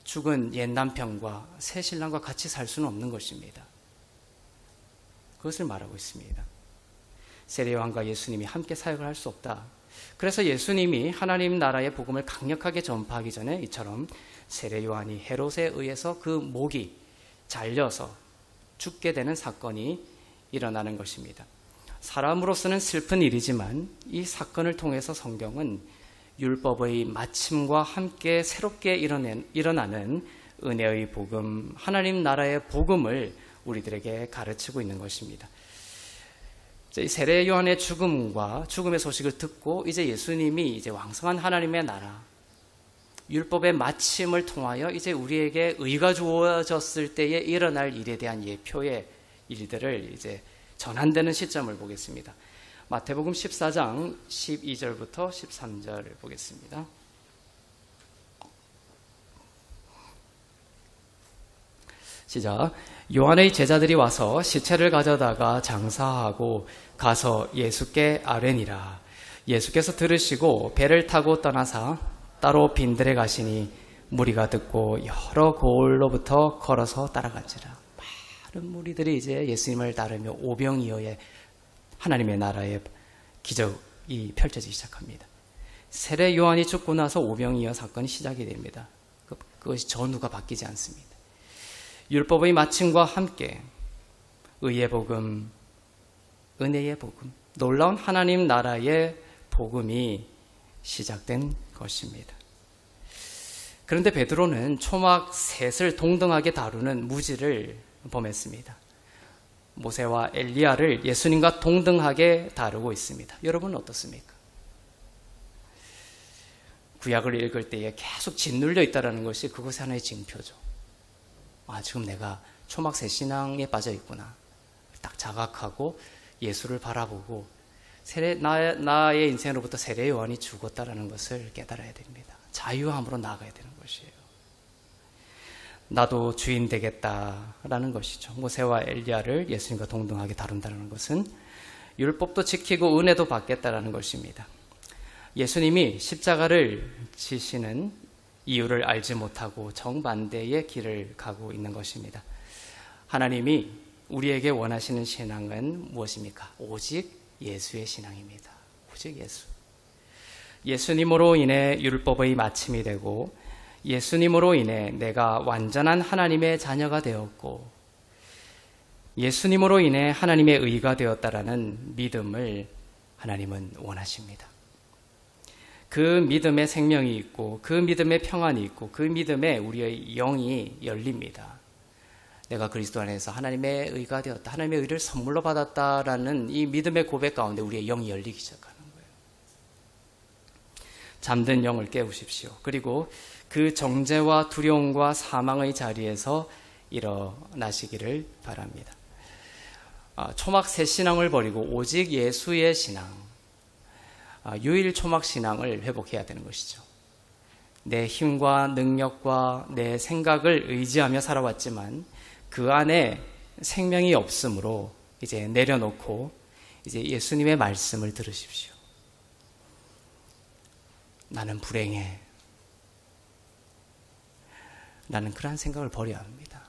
죽은 옛 남편과 새 신랑과 같이 살 수는 없는 것입니다. 그것을 말하고 있습니다. 세례 요한과 예수님이 함께 사역을 할 수 없다. 그래서 예수님이 하나님 나라의 복음을 강력하게 전파하기 전에 이처럼 세례 요한이 헤롯에 의해서 그 목이 잘려서 죽게 되는 사건이 일어나는 것입니다. 사람으로서는 슬픈 일이지만 이 사건을 통해서 성경은 율법의 마침과 함께 새롭게 일어나는 은혜의 복음, 하나님 나라의 복음을 우리들에게 가르치고 있는 것입니다. 세례 요한의 죽음의 소식을 듣고 이제 예수님이 이제 왕성한 하나님의 나라, 율법의 마침을 통하여 이제 우리에게 의가 주어졌을 때에 일어날 일에 대한 예표의 일들을 이제 전환되는 시점을 보겠습니다. 마태복음 14장 12절부터 13절을 보겠습니다. 시작. 요한의 제자들이 와서 시체를 가져다가 장사하고 가서 예수께 아뢰니라. 예수께서 들으시고 배를 타고 떠나사 따로 빈들에 가시니 무리가 듣고 여러 고을로부터 걸어서 따라간지라. 많은 무리들이 이제 예수님을 따르며 오병이어의 하나님의 나라의 기적이 펼쳐지기 시작합니다. 세례 요한이 죽고 나서 오병이어 사건이 시작이 됩니다. 그것이 전후가 바뀌지 않습니다. 율법의 마침과 함께 의의 복음, 은혜의 복음, 놀라운 하나님 나라의 복음이 시작된 것입니다. 그런데 베드로는 초막 셋을 동등하게 다루는 무지를 범했습니다. 모세와 엘리야를 예수님과 동등하게 다루고 있습니다. 여러분은 어떻습니까? 구약을 읽을 때에 계속 짓눌려 있다는 것이 그것의 하나의 징표죠. 아, 지금 내가 초막새 신앙에 빠져 있구나. 딱 자각하고 예수를 바라보고 나의 인생으로부터 세례 요한이 죽었다는 것을 깨달아야 됩니다. 자유함으로 나아가야 되는 것이에요. 나도 주인 되겠다라는 것이죠. 모세와 엘리야를 예수님과 동등하게 다룬다는 것은 율법도 지키고 은혜도 받겠다라는 것입니다. 예수님이 십자가를 지시는 이유를 알지 못하고 정반대의 길을 가고 있는 것입니다. 하나님이 우리에게 원하시는 신앙은 무엇입니까? 오직 예수의 신앙입니다. 오직 예수. 예수님으로 인해 율법의 마침이 되고 예수님으로 인해 내가 완전한 하나님의 자녀가 되었고 예수님으로 인해 하나님의 의가 되었다라는 믿음을 하나님은 원하십니다. 그 믿음의 생명이 있고 그 믿음의 평안이 있고 그 믿음에 우리의 영이 열립니다. 내가 그리스도 안에서 하나님의 의가 되었다, 하나님의 의를 선물로 받았다라는 이 믿음의 고백 가운데 우리의 영이 열리기 시작하는 거예요. 잠든 영을 깨우십시오. 그리고 그 정죄와 두려움과 사망의 자리에서 일어나시기를 바랍니다. 초막 새 신앙을 버리고 오직 예수의 신앙, 유일 초막 신앙을 회복해야 되는 것이죠. 내 힘과 능력과 내 생각을 의지하며 살아왔지만 그 안에 생명이 없으므로 이제 내려놓고 이제 예수님의 말씀을 들으십시오. 나는 불행해. 나는 그러한 생각을 버려야 합니다.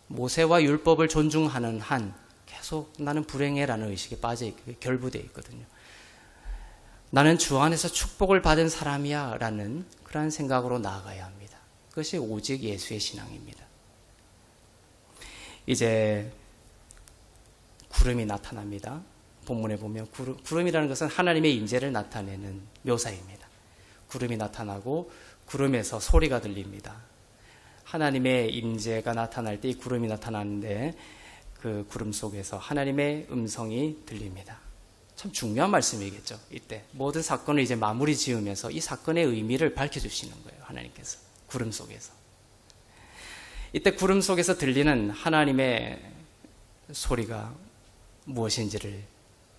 모세와 율법을 존중하는 한 계속 나는 불행해라는 의식에 빠져있고 결부되어 있거든요. 나는 주 안에서 축복을 받은 사람이야 라는 그러한 생각으로 나아가야 합니다. 그것이 오직 예수의 신앙입니다. 이제 구름이 나타납니다. 본문에 보면 구름이라는 것은 하나님의 임재를 나타내는 묘사입니다. 구름이 나타나고 구름에서 소리가 들립니다. 하나님의 임재가 나타날 때 이 구름이 나타나는데 그 구름 속에서 하나님의 음성이 들립니다. 참 중요한 말씀이겠죠. 이때 모든 사건을 이제 마무리 지으면서 이 사건의 의미를 밝혀주시는 거예요. 하나님께서 구름 속에서. 이때 구름 속에서 들리는 하나님의 소리가 무엇인지를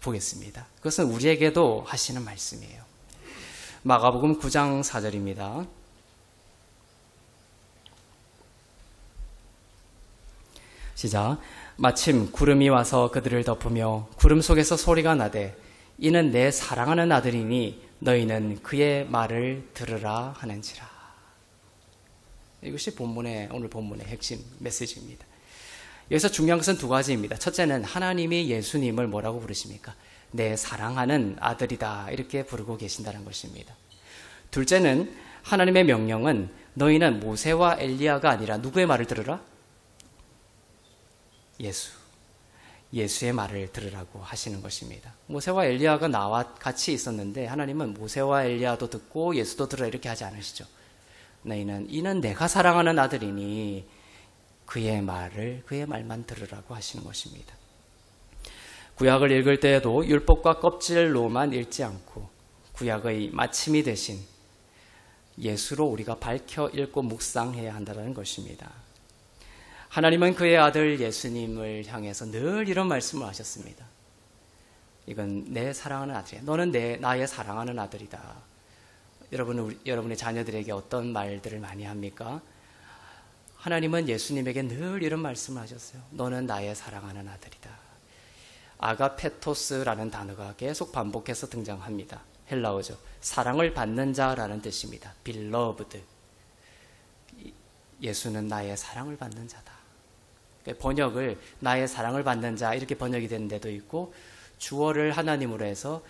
보겠습니다. 그것은 우리에게도 하시는 말씀이에요. 마가복음 9장 4절입니다. 시작. 마침 구름이 와서 그들을 덮으며 구름 속에서 소리가 나되 이는 내 사랑하는 아들이니 너희는 그의 말을 들으라 하는지라. 이것이 오늘 본문의 핵심 메시지입니다. 여기서 중요한 것은 두 가지입니다. 첫째는 하나님이 예수님을 뭐라고 부르십니까? 내 사랑하는 아들이다 이렇게 부르고 계신다는 것입니다. 둘째는 하나님의 명령은 너희는 모세와 엘리야가 아니라 누구의 말을 들으라? 예수의 말을 들으라고 하시는 것입니다. 모세와 엘리야가 나와 같이 있었는데 하나님은 모세와 엘리야도 듣고 예수도 들으라 이렇게 하지 않으시죠. 이는 내가 사랑하는 아들이니 그의 말만 들으라고 하시는 것입니다. 구약을 읽을 때에도 율법과 껍질로만 읽지 않고 구약의 마침이 되신 예수로 우리가 밝혀 읽고 묵상해야 한다는 것입니다. 하나님은 그의 아들 예수님을 향해서 늘 이런 말씀을 하셨습니다. 이건 내 사랑하는 아들이야. 너는 나의 사랑하는 아들이다. 여러분의 자녀들에게 어떤 말들을 많이 합니까? 하나님은 예수님에게 늘 이런 말씀을 하셨어요. 너는 나의 사랑하는 아들이다. 아가페토스라는 단어가 계속 반복해서 등장합니다. 헬라어죠. 사랑을 받는 자라는 뜻입니다. beloved. 예수는 나의 사랑을 받는 자다. 번역을 나의 사랑을 받는 자 이렇게 번역이 되는 데도 있고 주어를 하나님으로 해서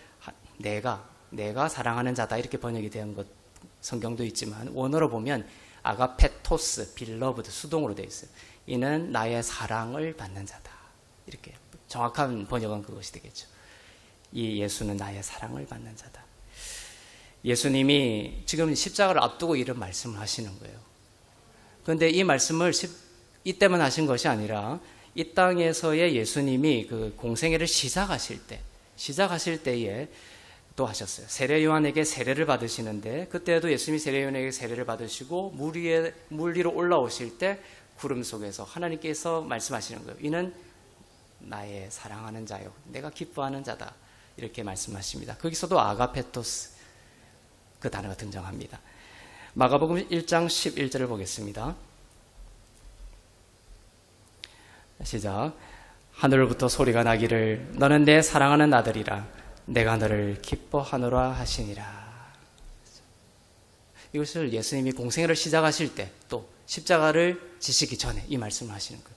내가 사랑하는 자다 이렇게 번역이 된 것 성경도 있지만 원어로 보면 아가페토스, beloved 수동으로 되어 있어요. 이는 나의 사랑을 받는 자다. 이렇게 정확한 번역은 그것이 되겠죠. 이 예수는 나의 사랑을 받는 자다. 예수님이 지금 십자가를 앞두고 이런 말씀을 하시는 거예요. 그런데 이 말씀을 이때만 하신 것이 아니라 이 땅에서의 예수님이 그 공생애를 시작하실 때에 또 하셨어요. 세례 요한에게 세례를 받으시는데 그때도 예수님이 세례 요한에게 세례를 받으시고 물 위로 올라오실 때 구름 속에서 하나님께서 말씀하시는 거예요. 이는 나의 사랑하는 자요. 내가 기뻐하는 자다. 이렇게 말씀하십니다. 거기서도 아가페토스 그 단어가 등장합니다. 마가복음 1장 11절을 보겠습니다. 시작. 하늘로부터 소리가 나기를 너는 내 사랑하는 아들이라 내가 너를 기뻐하노라 하시니라. 이것을 예수님이 공생애를 시작하실 때 또 십자가를 지시기 전에 이 말씀을 하시는 거예요.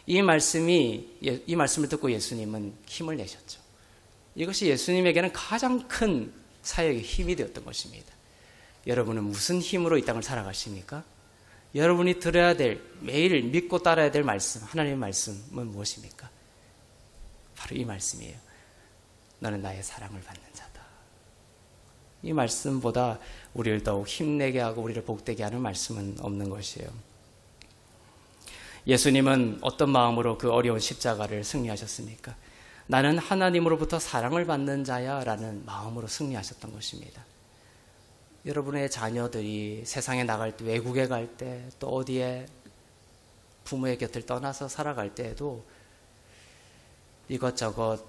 이 말씀을 듣고 예수님은 힘을 내셨죠. 이것이 예수님에게는 가장 큰 사역의 힘이 되었던 것입니다. 여러분은 무슨 힘으로 이 땅을 살아가십니까? 여러분이 들어야 될, 매일 믿고 따라야 될 말씀, 하나님의 말씀은 무엇입니까? 바로 이 말씀이에요. 너는 나의 사랑을 받는 자다. 이 말씀보다 우리를 더욱 힘내게 하고 우리를 복되게 하는 말씀은 없는 것이에요. 예수님은 어떤 마음으로 그 어려운 십자가를 승리하셨습니까? 나는 하나님으로부터 사랑을 받는 자야 라는 마음으로 승리하셨던 것입니다. 여러분의 자녀들이 세상에 나갈 때, 외국에 갈 때, 또 어디에 부모의 곁을 떠나서 살아갈 때에도 이것저것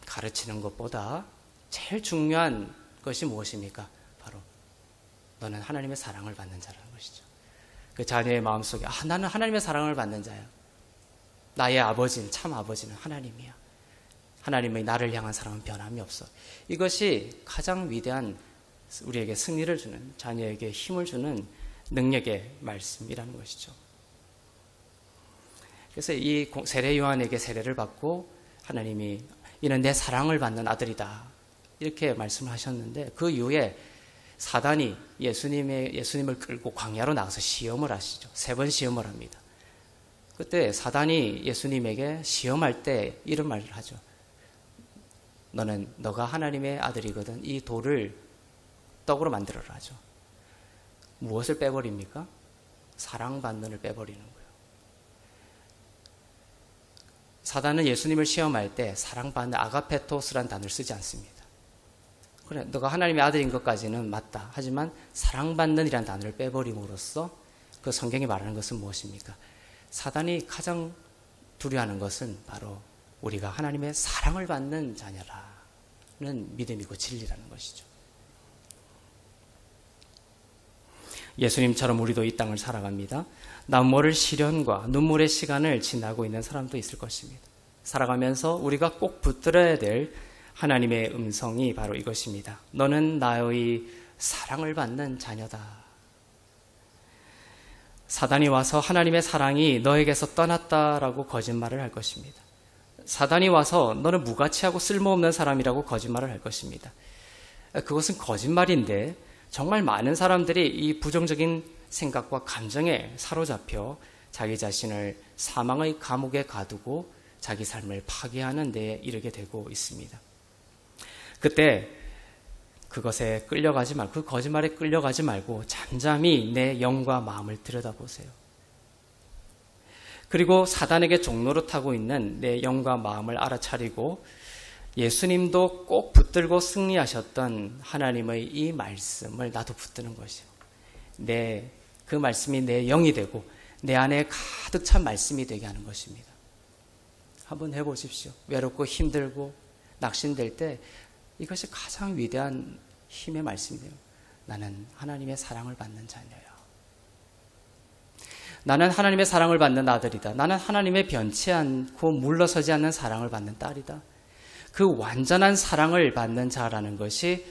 가르치는 것보다 제일 중요한 것이 무엇입니까? 바로 너는 하나님의 사랑을 받는 자라는 것이죠. 그 자녀의 마음속에 나는 하나님의 사랑을 받는 자야. 나의 아버지는, 참 아버지는 하나님이야. 하나님의 나를 향한 사랑은 변함이 없어. 이것이 가장 위대한 우리에게 승리를 주는, 자녀에게 힘을 주는 능력의 말씀이라는 것이죠. 그래서 이 세례 요한에게 세례를 받고 하나님이 이는 내 사랑을 받는 아들이다 이렇게 말씀을 하셨는데, 그 이후에 사단이 예수님을 끌고 광야로 나가서 시험을 하시죠. 3번 시험을 합니다. 그때 사단이 예수님에게 시험할 때 이런 말을 하죠. 너가 하나님의 아들이거든 이 돌을 떡으로 만들어라 하죠. 무엇을 빼버립니까? 사랑받는을 빼버리는 거예요. 사단은 예수님을 시험할 때 사랑받는 아가페토스란 단어를 쓰지 않습니다. 그래, 너가 하나님의 아들인 것까지는 맞다. 하지만 사랑받는 이라는 단어를 빼버림으로써 그 성경이 말하는 것은 무엇입니까? 사단이 가장 두려워하는 것은 바로 우리가 하나님의 사랑을 받는 자녀라는 믿음이고 진리라는 것이죠. 예수님처럼 우리도 이 땅을 살아갑니다. 남모를 시련과 눈물의 시간을 지나고 있는 사람도 있을 것입니다. 살아가면서 우리가 꼭 붙들어야 될 하나님의 음성이 바로 이것입니다. 너는 나의 사랑을 받는 자녀다. 사단이 와서 하나님의 사랑이 너에게서 떠났다라고 거짓말을 할 것입니다. 사단이 와서 너는 무가치하고 쓸모없는 사람이라고 거짓말을 할 것입니다. 그것은 거짓말인데 정말 많은 사람들이 이 부정적인 생각과 감정에 사로잡혀 자기 자신을 사망의 감옥에 가두고 자기 삶을 파괴하는 데에 이르게 되고 있습니다. 그때 그것에 끌려가지 말고, 그 거짓말에 끌려가지 말고 잠잠히 내 영과 마음을 들여다보세요. 그리고 사단에게 종로로 타고 있는 내 영과 마음을 알아차리고 예수님도 꼭 붙들고 승리하셨던 하나님의 이 말씀을 나도 붙드는 것이요. 그 말씀이 내 영이 되고 내 안에 가득 찬 말씀이 되게 하는 것입니다. 한번 해보십시오. 외롭고 힘들고 낙심될 때 이것이 가장 위대한 힘의 말씀이에요. 나는 하나님의 사랑을 받는 자녀야. 나는 하나님의 사랑을 받는 아들이다. 나는 하나님의 변치 않고 물러서지 않는 사랑을 받는 딸이다. 그 완전한 사랑을 받는 자라는 것이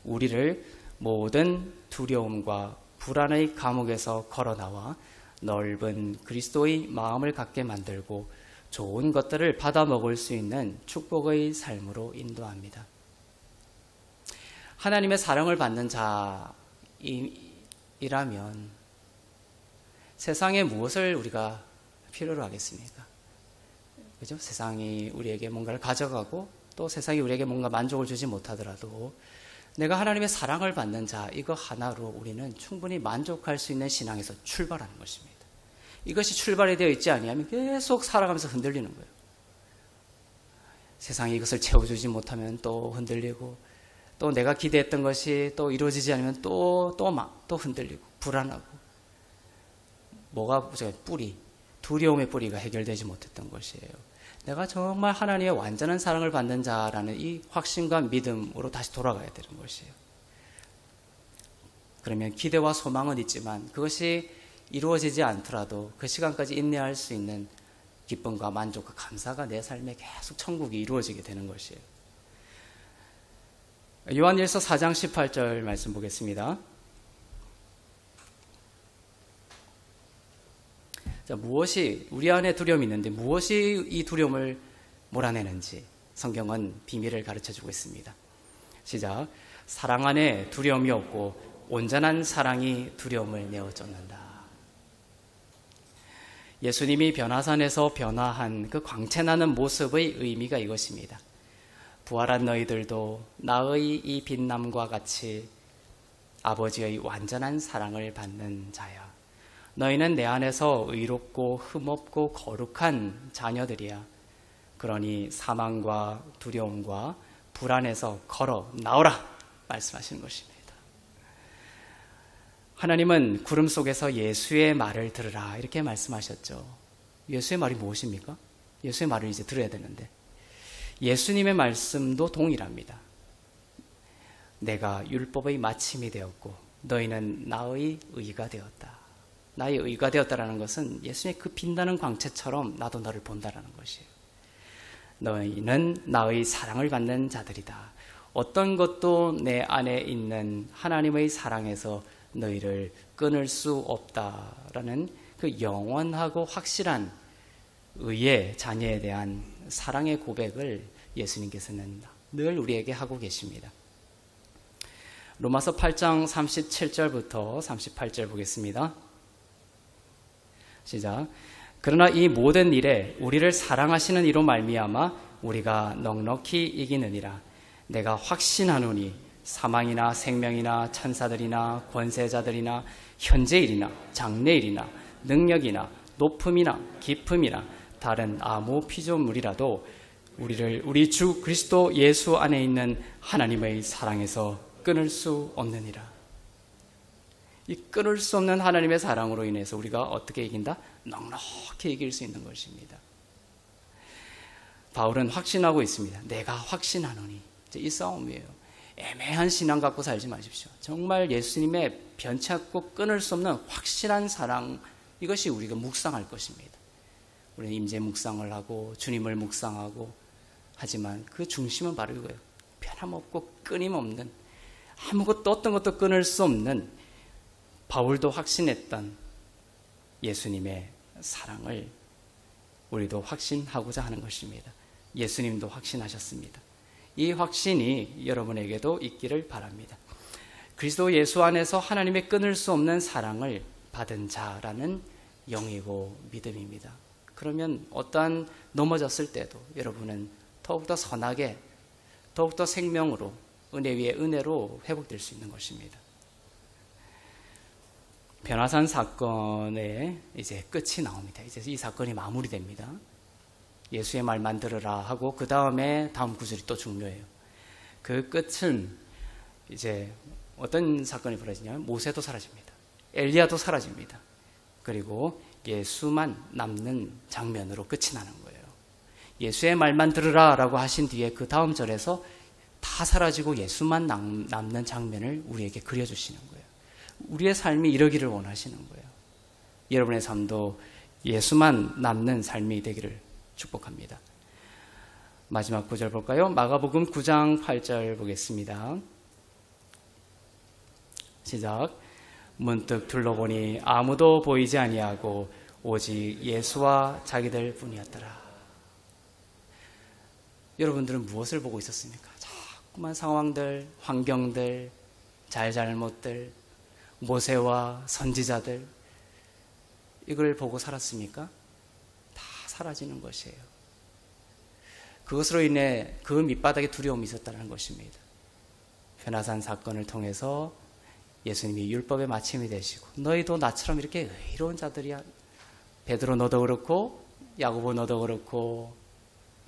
우리를 모든 두려움과 불안의 감옥에서 걸어나와 넓은 그리스도의 마음을 갖게 만들고 좋은 것들을 받아 먹을 수 있는 축복의 삶으로 인도합니다. 하나님의 사랑을 받는 자이라면 세상에 무엇을 우리가 필요로 하겠습니까? 그죠? 세상이 우리에게 뭔가를 가져가고 또 세상이 우리에게 뭔가 만족을 주지 못하더라도 내가 하나님의 사랑을 받는 자, 이거 하나로 우리는 충분히 만족할 수 있는 신앙에서 출발하는 것입니다. 이것이 출발이 되어 있지 아니하면 계속 살아가면서 흔들리는 거예요. 세상이 이것을 채워주지 못하면 또 흔들리고, 또 내가 기대했던 것이 또 이루어지지 않으면 또 흔들리고 불안하고, 뭐가 두려움의 뿌리가 해결되지 못했던 것이에요. 내가 정말 하나님의 완전한 사랑을 받는 자라는 이 확신과 믿음으로 다시 돌아가야 되는 것이에요. 그러면 기대와 소망은 있지만 그것이 이루어지지 않더라도 그 시간까지 인내할 수 있는 기쁨과 만족과 감사가 내 삶에 계속 천국이 이루어지게 되는 것이에요. 요한일서 4장 18절 말씀 보겠습니다. 자, 무엇이 우리 안에 두려움이 있는데 무엇이 이 두려움을 몰아내는지 성경은 비밀을 가르쳐주고 있습니다. 시작. 사랑 안에 두려움이 없고 온전한 사랑이 두려움을 내어 쫓는다. 예수님이 변화산에서 변화한 그 광채나는 모습의 의미가 이것입니다. 부활한 너희들도 나의 이 빛남과 같이 아버지의 완전한 사랑을 받는 자야. 너희는 내 안에서 의롭고 흠없고 거룩한 자녀들이야. 그러니 사망과 두려움과 불안에서 걸어 나오라 말씀하시는 것입니다. 하나님은 구름 속에서 예수의 말을 들으라 이렇게 말씀하셨죠. 예수의 말이 무엇입니까? 예수의 말을 이제 들어야 되는데 예수님의 말씀도 동일합니다. 내가 율법의 마침이 되었고 너희는 나의 의가 되었다. 나의 의가 되었다라는 것은 예수님의 그 빛나는 광채처럼 나도 너를 본다라는 것이에요. 너희는 나의 사랑을 받는 자들이다. 어떤 것도 내 안에 있는 하나님의 사랑에서 너희를 끊을 수 없다라는 그 영원하고 확실한 의의 자녀에 대한 사랑의 고백을 예수님께서는 늘 우리에게 하고 계십니다. 로마서 8장 37절부터 38절 보겠습니다. 시작. 그러나 이 모든 일에 우리를 사랑하시는 이로 말미암아 우리가 넉넉히 이기느니라. 내가 확신하노니 사망이나 생명이나 천사들이나 권세자들이나 현재일이나 장래일이나 능력이나 높음이나 깊음이나 다른 아무 피조물이라도 우리 주 그리스도 예수 안에 있는 하나님의 사랑에서 끊을 수 없느니라. 이 끊을 수 없는 하나님의 사랑으로 인해서 우리가 어떻게 이긴다? 넉넉히 이길 수 있는 것입니다. 바울은 확신하고 있습니다. 내가 확신하노니. 이 싸움이에요. 애매한 신앙 갖고 살지 마십시오. 정말 예수님의 변치 않고 끊을 수 없는 확실한 사랑, 이것이 우리가 묵상할 것입니다. 우리는 임재 묵상을 하고 주님을 묵상하고 하지만 그 중심은 바로 이거예요. 변함없고 끊임없는, 아무것도 어떤 것도 끊을 수 없는, 바울도 확신했던 예수님의 사랑을 우리도 확신하고자 하는 것입니다. 예수님도 확신하셨습니다. 이 확신이 여러분에게도 있기를 바랍니다. 그리스도 예수 안에서 하나님의 끊을 수 없는 사랑을 받은 자라는 영이고 믿음입니다. 그러면 어떠한 넘어졌을 때도 여러분은 더욱더 선하게, 더욱더 생명으로, 은혜 위에 은혜로 회복될 수 있는 것입니다. 변화산 사건의 이제 끝이 나옵니다. 이제 이 사건이 마무리됩니다. 예수의 말만 들으라 하고 그 다음에 다음 구절이 또 중요해요. 그 끝은 이제 어떤 사건이 벌어지냐면 모세도 사라집니다. 엘리야도 사라집니다. 그리고 예수만 남는 장면으로 끝이 나는 거예요. 예수의 말만 들으라 라고 하신 뒤에 그 다음 절에서 다 사라지고 예수만 남는 장면을 우리에게 그려주시는 거예요. 우리의 삶이 이러기를 원하시는 거예요. 여러분의 삶도 예수만 남는 삶이 되기를 축복합니다. 마지막 구절 볼까요? 마가복음 9장 8절 보겠습니다. 시작. 문득 둘러보니 아무도 보이지 아니하고 오직 예수와 자기들 뿐이었더라. 여러분들은 무엇을 보고 있었습니까? 자꾸만 상황들, 환경들, 잘잘못들, 모세와 선지자들, 이걸 보고 살았습니까? 다 사라지는 것이에요. 그것으로 인해 그 밑바닥에 두려움이 있었다는 것입니다. 변화산 사건을 통해서 예수님이 율법의 마침이 되시고 너희도 나처럼 이렇게 의로운 자들이야. 베드로 너도 그렇고 야고보 너도 그렇고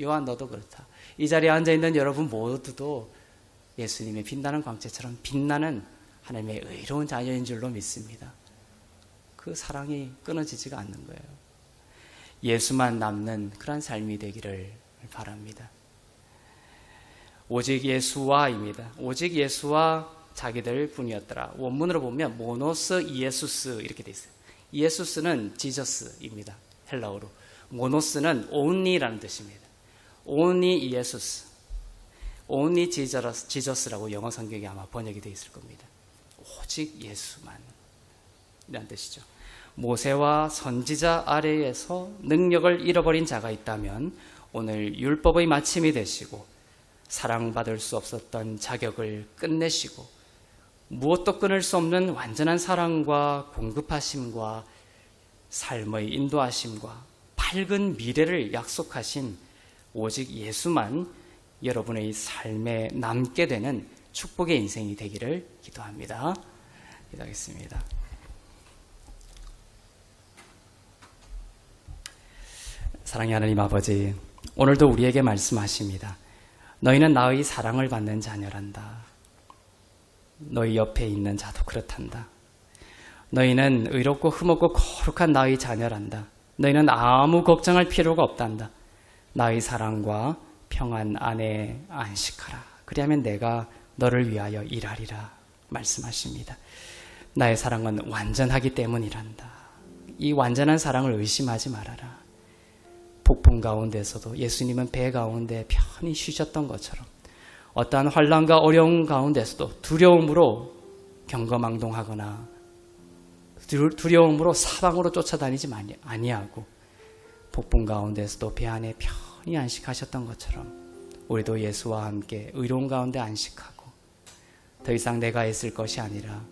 요한 너도 그렇다. 이 자리에 앉아있는 여러분 모두도 예수님의 빛나는 광채처럼 빛나는 하나님의 의로운 자녀인 줄로 믿습니다. 그 사랑이 끊어지지가 않는 거예요. 예수만 남는 그런 삶이 되기를 바랍니다. 오직 예수와입니다. 오직 예수와 자기들 뿐이었더라. 원문으로 보면 모노스 이에수스 이렇게 돼 있어요. 이에수스는 지저스입니다. 헬라어로. 모노스는 only라는 뜻입니다. only 이에수스, only 지저스라고 영어 성경에 아마 번역이 되어 있을 겁니다. 오직 예수만 이라는 뜻이죠. 모세와 선지자 아래에서 능력을 잃어버린 자가 있다면 오늘 율법의 마침이 되시고 사랑받을 수 없었던 자격을 끝내시고 무엇도 끊을 수 없는 완전한 사랑과 공급하심과 삶의 인도하심과 밝은 미래를 약속하신 오직 예수만 여러분의 삶에 남게 되는 축복의 인생이 되기를 기도합니다. 기도하겠습니다. 사랑의 하나님 아버지, 오늘도 우리에게 말씀하십니다. 너희는 나의 사랑을 받는 자녀란다. 너희 옆에 있는 자도 그렇단다. 너희는 의롭고 흠없고 거룩한 나의 자녀란다. 너희는 아무 걱정할 필요가 없단다. 나의 사랑과 평안 안에 안식하라. 그리하면 내가 너를 위하여 일하리라 말씀하십니다. 나의 사랑은 완전하기 때문이란다. 이 완전한 사랑을 의심하지 말아라. 폭풍 가운데서도 예수님은 배 가운데 편히 쉬셨던 것처럼 어떠한 환난과 어려움 가운데서도 두려움으로 경거망동하거나 두려움으로 사방으로 쫓아다니지 아니하고 폭풍 가운데서도 배 안에 편히 안식하셨던 것처럼 우리도 예수와 함께 의로운 가운데 안식하고 더 이상 내가 애쓸 것이 아니라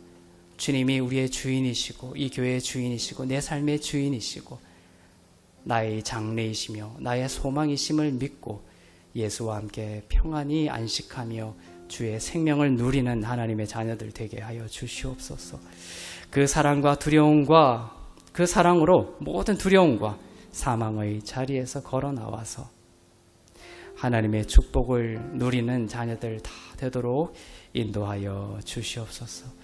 주님이 우리의 주인이시고 이 교회의 주인이시고 내 삶의 주인이시고 나의 장래이시며 나의 소망이심을 믿고 예수와 함께 평안히 안식하며 주의 생명을 누리는 하나님의 자녀들 되게 하여 주시옵소서. 그 사랑과 두려움과 그 사랑으로 모든 두려움과 사망의 자리에서 걸어 나와서 하나님의 축복을 누리는 자녀들 다 되도록 인도하여 주시옵소서.